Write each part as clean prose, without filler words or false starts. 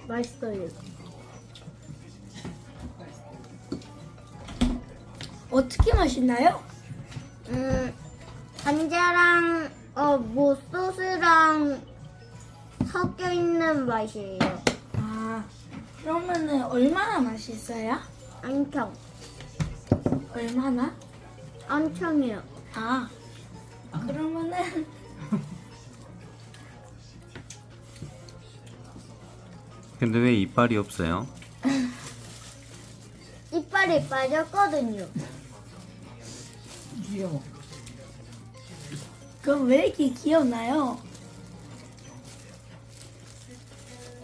맛있어요. 어떻게 맛있나요? 감자랑 뭐 소스랑 섞여 있는 맛이에요. 아, 그러면은 얼마나 맛있어요? 엄청, 얼마나? 엄청이요. 아, 그러면은 근데 왜 이빨이 없어요? 이빨이 빠졌거든요. 귀여워. 그럼 왜 이렇게 귀엽나요?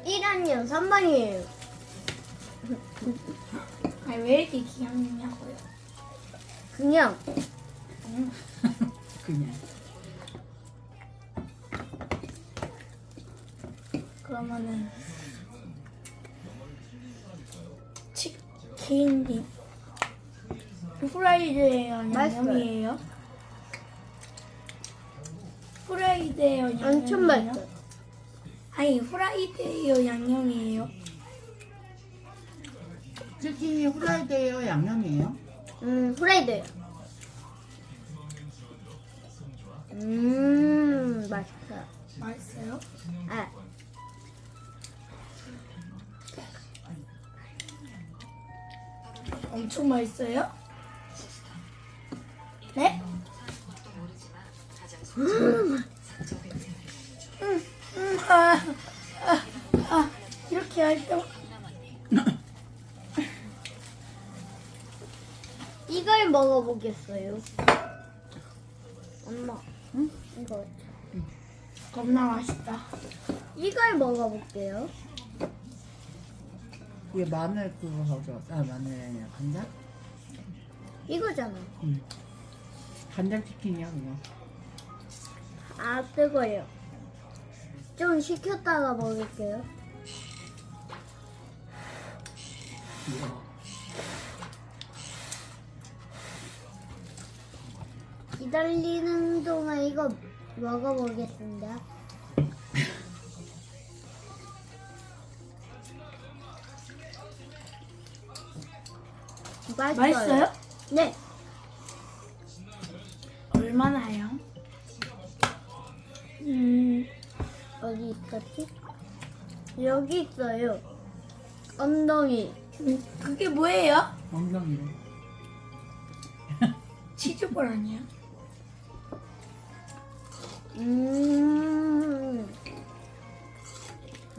1학년 3반이에요. 아니 왜 이렇게 귀엽냐고요? 그냥 그냥. 그러면은 치킨이 후라이드예요, 맛있어요. 양념이에요? 후라이드예요, 양념이에요? 엄청 맛있어요. 아니 후라이드예요, 양념이에요? 치킨이 후라이드예요? 양념이에요? 후라이드요. 맛있어요. 맛있어요? 아, 엄청 맛있어요? 네? 이렇게 할 때 이걸 먹어보겠어요. 엄마, 이거. 겁나 맛있다. 이걸 먹어볼게요. 이게 마늘 그거 가져왔어. 아, 마늘이 아니라 간장? 이거잖아. 간장 치킨이야, 그거. 아, 뜨거워요. 좀 식혔다가 먹을게요. 기다리는 동안 이거 먹어보겠습니다. 맛있어요? 네. 얼마나요? 어디 있었지? 여기 있어요. 엉덩이. 그게 뭐예요? 엉덩이로. 치즈볼 아니에요? 음,